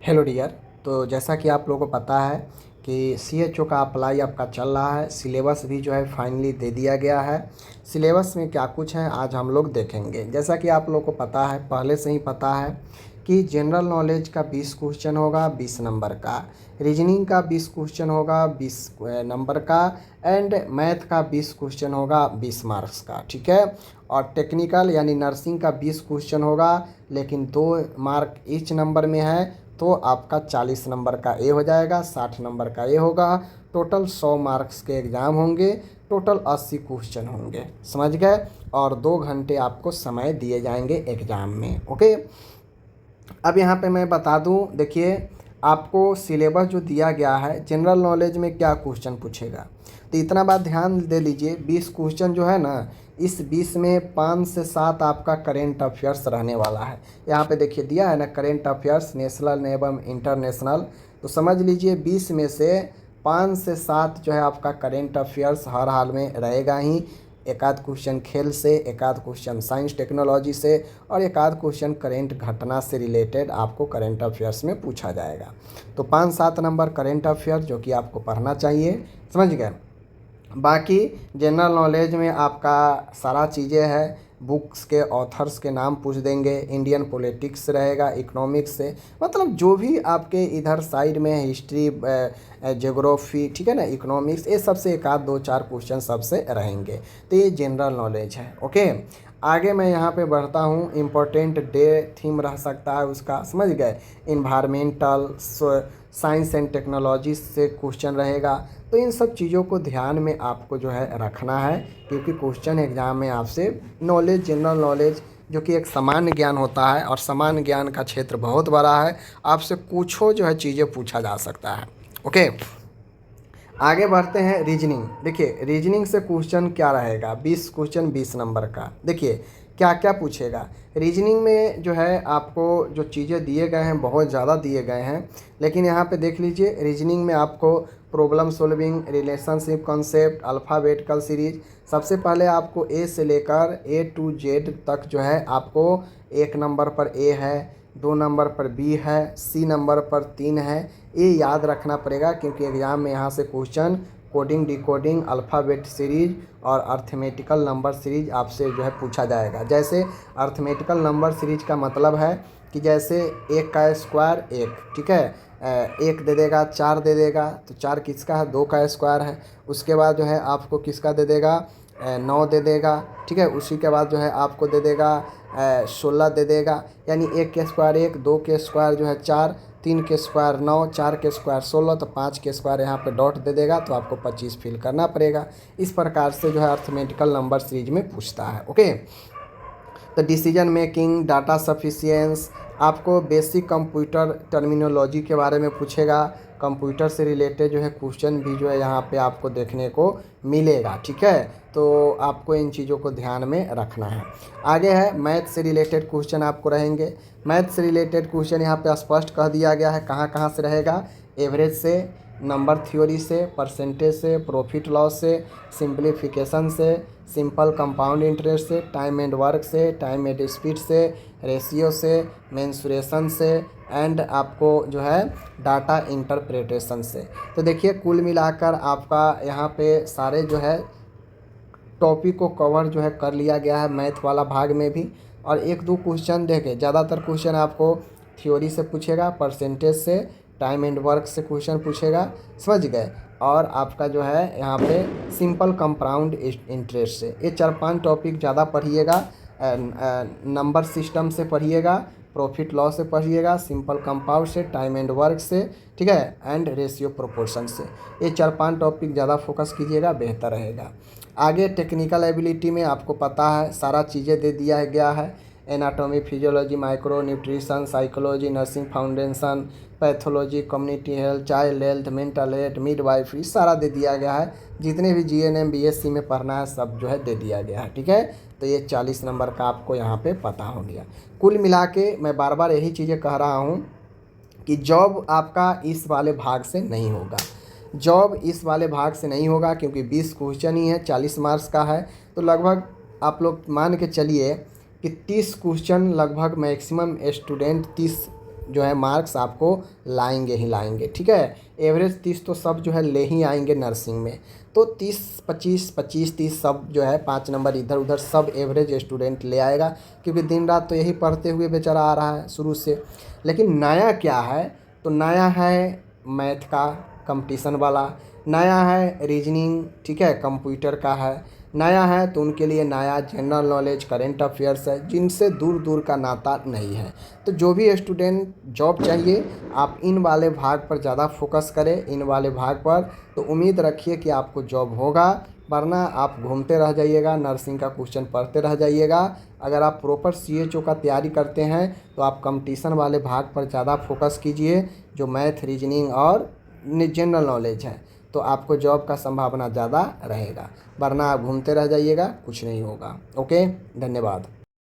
Hello dear. तो जैसा कि आप लोगों को पता है कि CHO का अप्लाई आपका चल रहा है। सिलेबस भी जो है फाइनली दे दिया गया है। सिलेबस में क्या कुछ है आज हम लोग देखेंगे। जैसा कि आप लोगों को पता है, पहले से ही पता है कि जनरल नॉलेज का 20 क्वेश्चन होगा 20 नंबर का, रीजनिंग का 20 क्वेश्चन होगा 20 नंबर का, एंड मैथ का 20 क्वेश्चन होगा 20 मार्क्स का। ठीक है। और टेक्निकल यानी नर्सिंग का 20 क्वेश्चन होगा, लेकिन 2 मार्क ईच नंबर में है, तो आपका 40 नंबर का ए हो जाएगा, 60 नंबर का ए होगा। टोटल 100 मार्क्स के एग्ज़ाम होंगे, टोटल 80 क्वेश्चन होंगे, समझ गए। और 2 घंटे आपको समय दिए जाएंगे एग्ज़ाम में। ओके। अब यहाँ पे मैं बता दूँ, देखिए आपको सिलेबस जो दिया गया है, जनरल नॉलेज में क्या क्वेश्चन पूछेगा, तो इतना बात ध्यान दे लीजिए। 20 क्वेश्चन जो है ना, इस 20 में 5 से 7 आपका करेंट अफेयर्स रहने वाला है। यहाँ पे देखिए दिया है ना, करेंट अफेयर्स नेशनल एवं इंटरनेशनल। तो समझ लीजिए 20 में से 5 से 7 जो है आपका करेंट अफेयर्स हर हाल में रहेगा ही। एक आध क्वेश्चन खेल से, एक आध क्वेश्चन साइंस टेक्नोलॉजी से, और एक आध क्वेश्चन करेंट घटना से रिलेटेड आपको करेंट अफेयर्स में पूछा जाएगा। तो 5-7 नंबर करेंट अफेयर जो कि आपको पढ़ना चाहिए, समझ गए। बाकी जनरल नॉलेज में आपका सारा चीज़ें है। बुक्स के ऑथर्स के नाम पूछ देंगे, इंडियन पॉलिटिक्स रहेगा, इकोनॉमिक्स से, मतलब जो भी आपके इधर साइड में हिस्ट्री, ज्योग्राफी, ठीक है ना, इकोनॉमिक्स, ये सबसे एक आध 2-4 क्वेश्चन सबसे रहेंगे। तो ये जनरल नॉलेज है। ओके। आगे मैं यहाँ पे बढ़ता हूँ। इम्पोर्टेंट डे थीम रह सकता है उसका, समझ गए। इन्वायरमेंटल, साइंस एंड टेक्नोलॉजी से क्वेश्चन रहेगा। तो इन सब चीज़ों को ध्यान में आपको जो है रखना है, क्योंकि क्वेश्चन एग्जाम में आपसे नॉलेज, जनरल नॉलेज जो कि एक सामान्य ज्ञान होता है, और सामान्य ज्ञान का क्षेत्र बहुत बड़ा है, आपसे कुछो जो है चीज़ें पूछा जा सकता है। ओके। आगे बढ़ते हैं। रीजनिंग, देखिए रीजनिंग से क्वेश्चन क्या रहेगा, 20 क्वेश्चन 20 नंबर का। देखिए क्या क्या पूछेगा रीजनिंग में, जो है आपको जो चीज़ें दिए गए हैं बहुत ज़्यादा दिए गए हैं, लेकिन यहाँ पे देख लीजिए रीजनिंग में आपको problem solving, relationship concept, alphabetical series. सबसे पहले आपको ए से लेकर A to Z तक जो है आपको 1 नंबर पर ए है, 2 नंबर पर बी है, सी नंबर पर 3 है। ये याद रखना पड़ेगा, क्योंकि एग्ज़ाम में यहाँ से question coding, decoding, alphabet series और अर्थमेटिकल नंबर सीरीज आपसे जो है पूछा जाएगा। जैसे अर्थमेटिकल नंबर सीरीज का मतलब है कि जैसे 1 का स्क्वायर 1, ठीक है, 1 दे देगा, 4 दे देगा, तो 4 किसका है, 2 का स्क्वायर है। उसके बाद जो है आपको किसका दे देगा, 9 दे देगा, ठीक है। उसी के बाद जो है आपको दे देगा 16 दे देगा। यानी 1 के स्क्वायर 1, 2 के स्क्वायर जो है 4, 3 के स्क्वायर 9, 4 के स्क्वायर 16, तो 5 के स्क्वायर यहाँ पे डॉट दे देगा, तो आपको 25 फिल करना पड़ेगा। इस प्रकार से जो है अर्थमेटिकल नंबर सीरीज में पूछता है। ओके। तो डिसीजन मेकिंग, डाटा सफिशिएंस, आपको बेसिक कंप्यूटर टर्मिनोलॉजी के बारे में पूछेगा। कंप्यूटर से रिलेटेड जो है क्वेश्चन भी जो है यहाँ पे आपको देखने को मिलेगा, ठीक है। तो आपको इन चीज़ों को ध्यान में रखना है। आगे है मैथ से रिलेटेड क्वेश्चन आपको रहेंगे। मैथ से रिलेटेड क्वेश्चन यहाँ पे स्पष्ट कह दिया गया है कहाँ कहाँ से रहेगा। एवरेज से, नंबर थ्योरी से, परसेंटेज से, प्रॉफिट लॉस से, सिंप्लीफिकेशन से, सिंपल कंपाउंड इंटरेस्ट से, टाइम एंड वर्क से, टाइम एंड स्पीड से, रेशियो से, मेंसुरेशन से, एंड आपको जो है डाटा इंटरप्रिटेशन से। तो देखिए कुल मिलाकर आपका यहाँ पे सारे जो है टॉपिक को कवर जो है कर लिया गया है मैथ वाला भाग में भी। और 1-2 क्वेश्चन देखे, ज़्यादातर क्वेश्चन आपको थ्योरी से पूछेगा, परसेंटेज से, टाइम एंड वर्क से क्वेश्चन पूछेगा, समझ गए। और आपका जो है यहाँ पे सिंपल कंपाउंड इंटरेस्ट से, ये 4-5 टॉपिक ज़्यादा पढ़िएगा। नंबर सिस्टम से पढ़िएगा, प्रॉफिट लॉस से पढ़िएगा, सिंपल कंपाउंड से, टाइम एंड वर्क से, ठीक है, एंड रेशियो प्रोपोर्शन से। ये 4-5 टॉपिक ज़्यादा फोकस कीजिएगा, बेहतर रहेगा। आगे टेक्निकल एबिलिटी में आपको पता है सारा चीज़ें दे दिया गया है। Anatomy, physiology, micro nutrition, psychology, nursing foundation, pathology, community health, child health, mental health, midwifery, सारा दे दिया गया है। जितने भी GNM BSc में पढ़ना है सब जो है दे दिया गया है, ठीक है। तो ये 40 नंबर का आपको यहाँ पे पता हो गया। कुल मिला के मैं बार बार यही चीज़ें कह रहा हूँ कि जॉब आपका इस वाले भाग से नहीं होगा। जॉब इस वाले भाग से नहीं होगा, क्योंकि 20 क्वेश्चन ही है, 40 मार्क्स का है। तो लगभग आप लोग मान के चलिए कि 30 क्वेश्चन लगभग मैक्सिमम स्टूडेंट 30 जो है मार्क्स आपको लाएंगे ही लाएंगे, ठीक है। एवरेज 30 तो सब जो है ले ही आएंगे नर्सिंग में। तो 30 25 25 30 सब जो है 5 नंबर इधर उधर सब एवरेज स्टूडेंट ले आएगा, क्योंकि दिन रात तो यही पढ़ते हुए बेचारा आ रहा है शुरू से। लेकिन नया क्या है, तो नया है मैथ का कंपटीशन वाला, नया है रीजनिंग, ठीक है, कंप्यूटर का है, नया है तो उनके लिए नया जनरल नॉलेज करेंट अफेयर्स है, जिनसे दूर दूर का नाता नहीं है। तो जो भी स्टूडेंट जॉब चाहिए आप इन वाले भाग पर ज़्यादा फोकस करें, इन वाले भाग पर, तो उम्मीद रखिए कि आपको जॉब होगा। वरना आप घूमते रह जाइएगा, नर्सिंग का क्वेश्चन पढ़ते रह जाइएगा। अगर आप प्रॉपर CHO का तैयारी करते हैं तो आप कंपटीशन वाले भाग पर ज़्यादा फोकस कीजिए, जो मैथ रीजनिंग और जनरल नॉलेज है, तो आपको जॉब का संभावना ज़्यादा रहेगा। वरना आप घूमते रह जाइएगा, कुछ नहीं होगा। ओके, धन्यवाद।